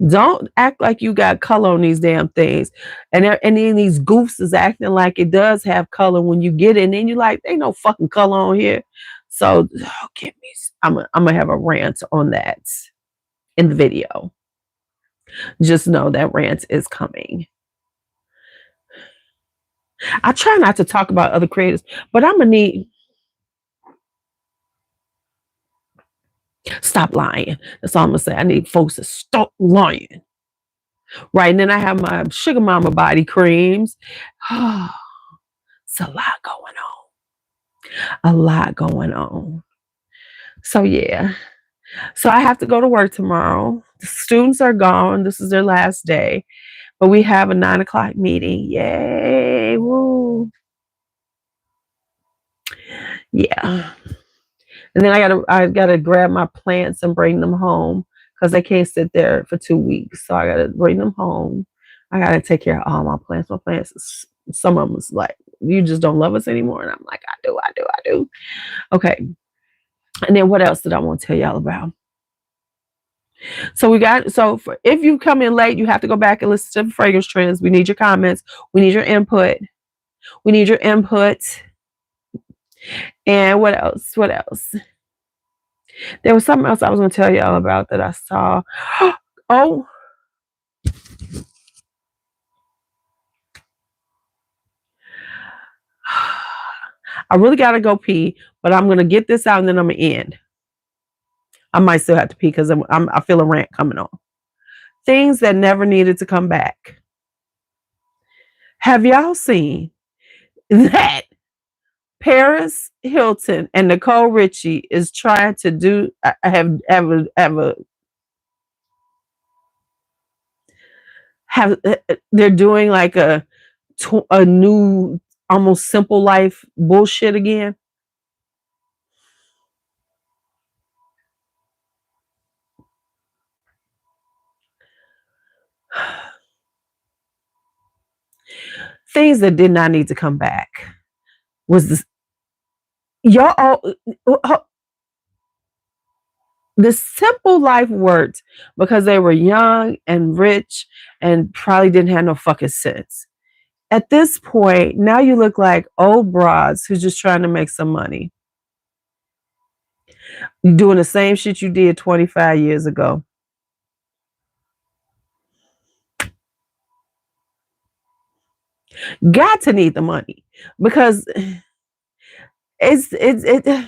Don't act like you got color on these damn things. And then these goofs is acting like it does have color when you get it. And then you like, ain't no fucking color on here. So get me. I'm gonna have a rant on that in the video. Just know that rant is coming. I try not to talk about other creators, but I'm gonna need stop lying. That's all I'm gonna say. I need folks to stop lying. Right. And then I have my Sugar Mama body creams. It's a lot going on. A lot going on. So yeah. So I have to go to work tomorrow. The students are gone. This is their last day. But we have a 9 o'clock meeting. Yay. Woo. Yeah. And then I gotta grab my plants and bring them home because they can't sit there for 2 weeks. So I gotta bring them home. I gotta take care of all my plants. My plants, some of them is like, you just don't love us anymore. And I'm like, I do. Okay. And then what else did I want to tell y'all about? So if you come in late, you have to go back and listen to the fragrance trends. We need your comments. We need your input. We need your input. And what else? What else? There was something else I was going to tell y'all about that I saw. Oh. I really got to go pee, but I'm going to get this out and then I'm going to end. I might still have to pee because I feel a rant coming on. Things that never needed to come back. Have y'all seen that Paris Hilton and Nicole Richie is trying to do have they're doing like a new almost Simple Life bullshit again? Things that did not need to come back was this. Y'all, the Simple Life worked because they were young and rich and probably didn't have no fucking sense. At this point, now you look like old broads who's just trying to make some money. You're doing the same shit you did 25 years ago. Got to need the money because it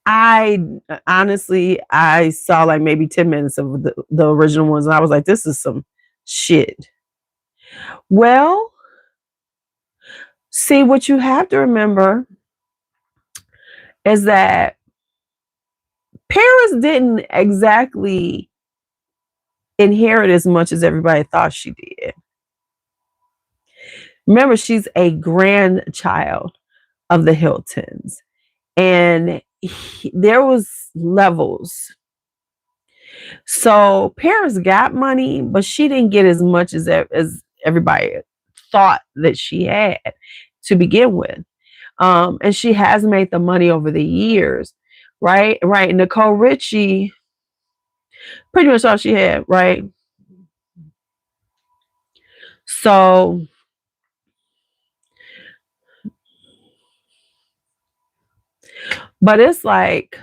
I honestly I saw like maybe 10 minutes of the original ones and I was like, this is some shit. Well, see, what you have to remember is that Paris didn't exactly inherit as much as everybody thought she did. Remember, she's a grandchild of the Hiltons, and there was levels. So Paris got money, but she didn't get as much as everybody thought that she had to begin with. And she has made the money over the years, right? Right. Nicole Richie, pretty much all she had, right? So but it's like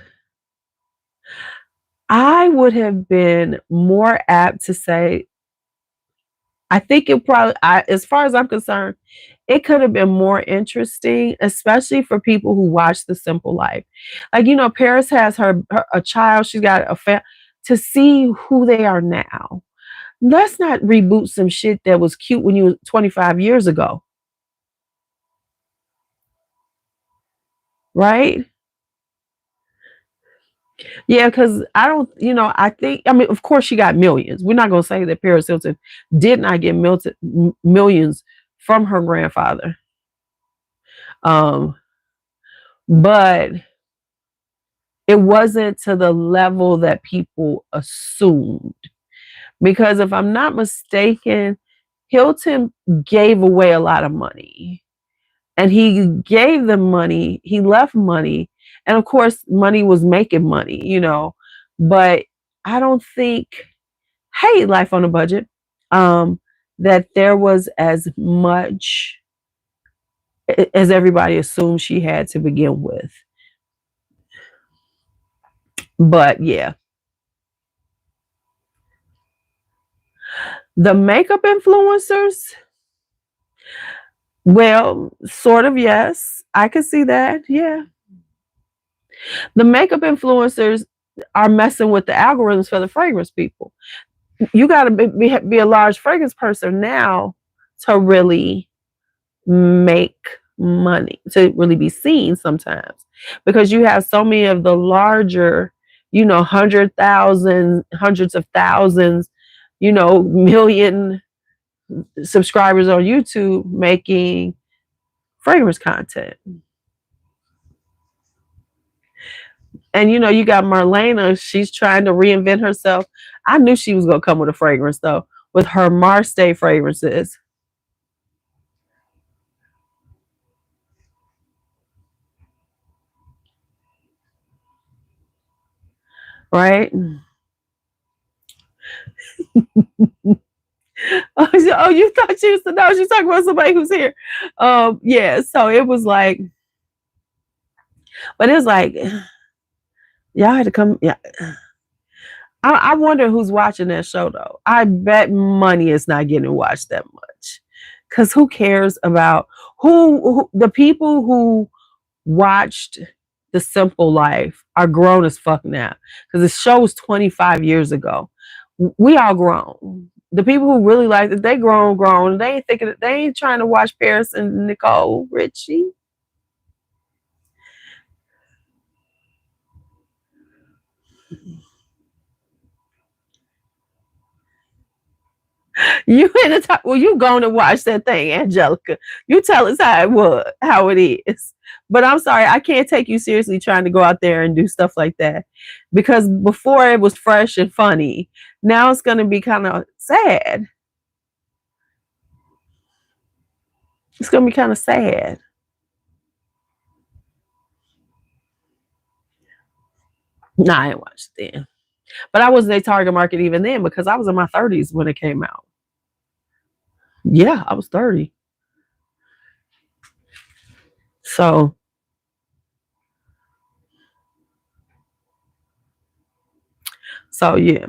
I would have been more apt to say, I think it probably, as far as I'm concerned, it could have been more interesting, especially for people who watch The Simple Life. Like, you know, Paris has her a child, she's got a family, to see who they are now. Let's not reboot some shit that was cute when you were 25 years ago. Right? Yeah, because I don't, I think, I mean, of course she got millions. We're not going to say that Paris Hilton did not get millions from her grandfather. Um, but it wasn't to the level that people assumed. Because if I'm not mistaken, Hilton gave away a lot of money. And he gave them money, he left money. And of course, money was making money, But I don't think, hey, Life on a Budget, that there was as much as everybody assumed she had to begin with. But yeah. The makeup influencers, well, sort of, yes. I could see that. Yeah. The makeup influencers are messing with the algorithms for the fragrance people. You got to be a large fragrance person now to really make money, to really be seen sometimes, because you have so many of the larger, 100,000, hundreds of thousands, million subscribers on YouTube making fragrance content. And you got Marlena, she's trying to reinvent herself. I knew she was going to come with a fragrance though, with her Marseille fragrances. Right? Oh, you thought she was to know? She's talking about somebody who's here. Yeah, so it was like, but it's like, y'all had to come. Yeah. I wonder who's watching that show though. I bet money is not getting watched that much. Cause who cares about who the people who watched The Simple Life are grown as fuck now. Cause the show was 25 years ago. We all grown. the people who really like it, they grown. They ain't thinking, they ain't trying to watch Paris and Nicole Richie. You in the top, well, you going to watch that thing, Angelica. You tell us how it is. But I'm sorry, I can't take you seriously trying to go out there and do stuff like that. Because before it was fresh and funny. Now it's gonna be kind of sad. It's gonna be kind of sad. Nah, I ain't watched it then. But I wasn't a target market even then because I was in my 30s when it came out. Yeah, I was 30. So yeah.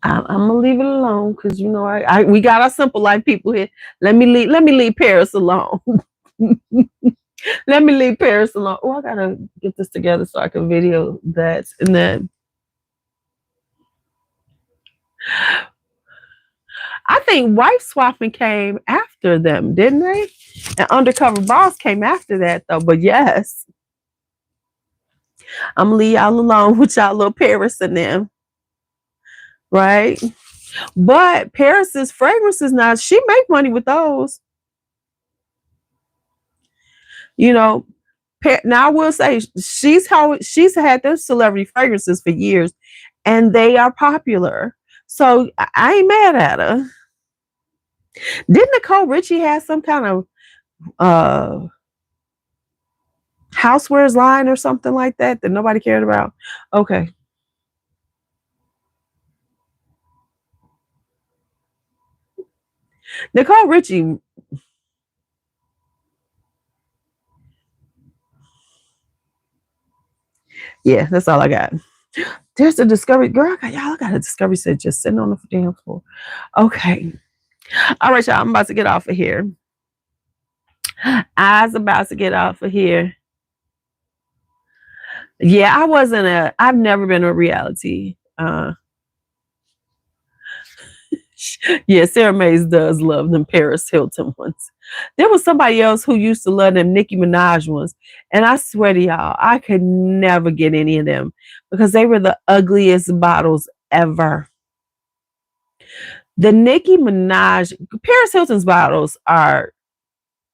I'm gonna leave it alone because you know we got our simple life people here. Let me leave Paris alone. Let me leave Paris alone. Oh, I gotta get this together so I can video that. And then I think wife swapping came after them, didn't they? And undercover boss came after that though. But yes, I'm gonna leave y'all alone with y'all little Paris and them. Right? But Paris's fragrances now, she make money with those. You know, now I will say she's had those celebrity fragrances for years, and they are popular. So I ain't mad at her. Didn't Nicole Richie have some kind of housewares line or something like that nobody cared about? Okay. Nicole Richie. Yeah, that's all I got. There's a Discovery. Girl, I got a Discovery set just sitting on the damn floor. Okay. All right, y'all. I'm about to get off of here. I was about to get off of here. Yeah, I've never been a reality. Yeah, Sarah Mays does love them Paris Hilton ones. There was somebody else who used to love them Nicki Minaj ones. And I swear to y'all, I could never get any of them because they were the ugliest bottles ever. The Nicki Minaj, Paris Hilton's bottles are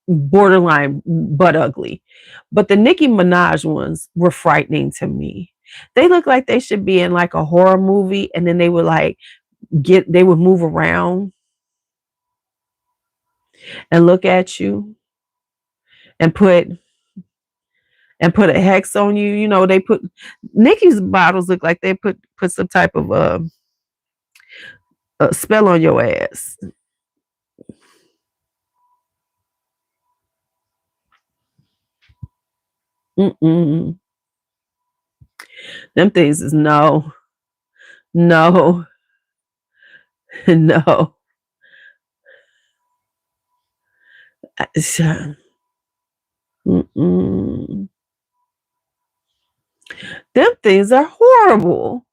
borderline butt ugly. But the Nicki Minaj ones were frightening to me. They look like they should be in like a horror movie and then they would move around and look at you and put a hex on you. You know, they put Nicki's bottles look like they put some type of spell on your ass. Mm-mm. Them things is no. No. Mm-mm. Them things are horrible.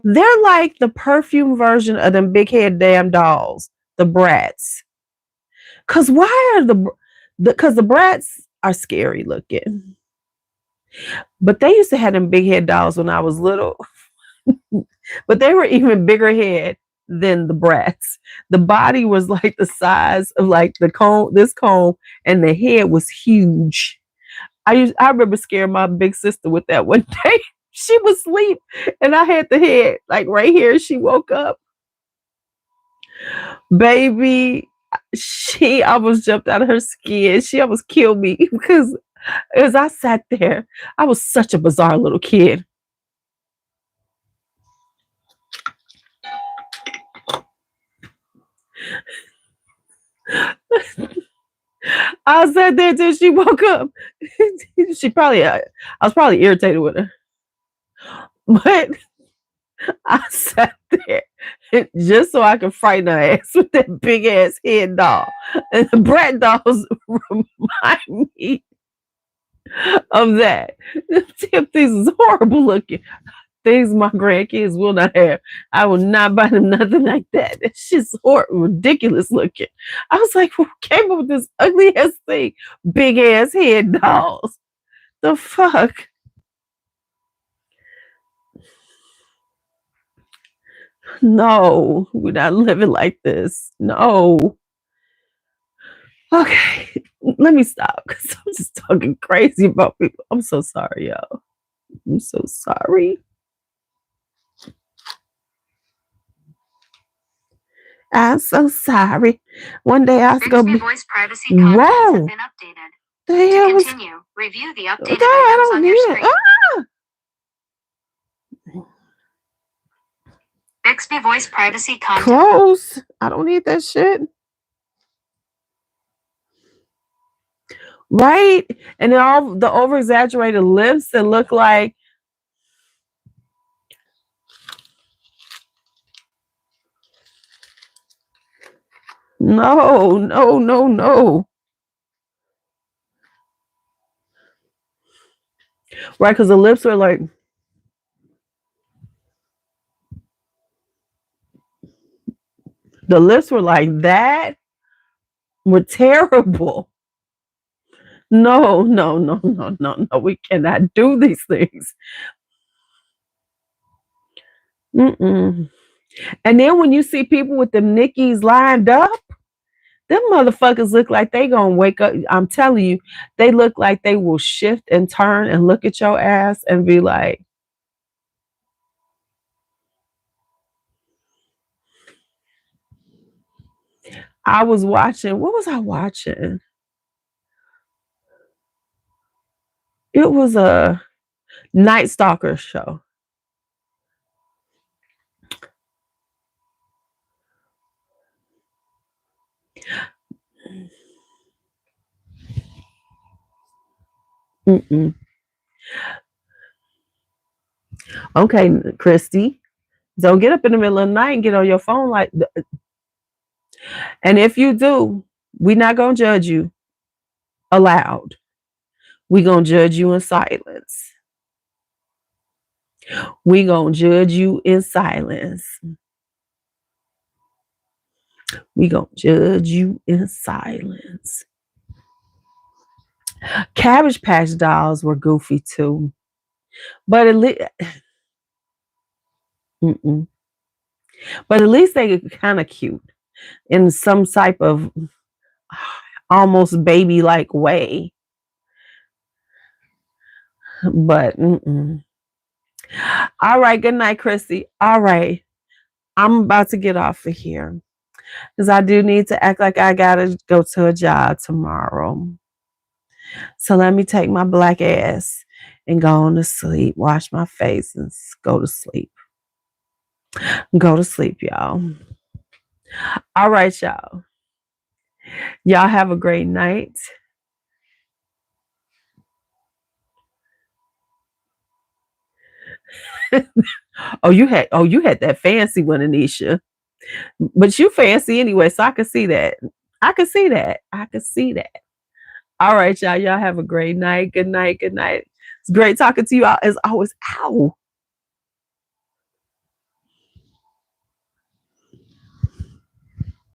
They're like the perfume version of them big head damn dolls, the brats. Cause why are because the brats are scary looking. But they used to have them big head dolls when I was little. But they were even bigger head than the brats. The body was like the size of like this comb, and the head was huge. I remember scaring my big sister with that one day. She was asleep, and I had the head like right here. She woke up, baby. She almost jumped out of her skin. She almost killed me because as I sat there, I was such a bizarre little kid. I sat there till she woke up. I was probably irritated with her. But I sat there just so I could frighten her ass with that big ass head doll. And the brat dolls remind me. of that. These is horrible looking. Things my grandkids will not have. I will not buy them nothing like that. That shit's horrible, ridiculous looking. I was like, who came up with this ugly ass thing? Big ass head dolls. The fuck? No, we're not living like this. No. Okay, let me stop because I'm just talking crazy about people. I'm so sorry, y'all. I'm so sorry. I'm so sorry. One day I was gonna be. Voice privacy contents have been updated. To continue, review the updated items on your screen. Bixby voice privacy content. Close. I don't need that shit. Right? And then all the over exaggerated lips that look like. No, no, no, no. Right? Because the lips are like. The lips were like that. Were terrible. No, no, no, no, no, no. We cannot do these things. Mm-mm. And then when you see people with the Nickies lined up, them motherfuckers look like they gonna wake up. I'm telling you, they look like they will shift and turn and look at your ass and be like, I was watching, what was I watching? It was a Night Stalker show. Mm-mm. Okay, Christy, don't get up in the middle of the night and get on your phone like. And if you do, we're not gonna judge you aloud. We gonna judge you in silence. We gonna judge you in silence. We gonna judge you in silence. Cabbage Patch dolls were goofy too, but at least, but at least they were kind of cute in some type of almost baby-like way. But all right, good night, Christy. All right, I'm about to get off of here because I do need to act like I gotta go to a job tomorrow. So let me take my black ass and go on to sleep, wash my face, and go to sleep. Go to sleep, y'all. All right, y'all. Y'all have a great night. You had that fancy one, Anisha. But you fancy anyway, so I can see that. I can see that. I can see that. All right, y'all. Y'all have a great night. Good night. Good night. It's great talking to you all as always. Ow.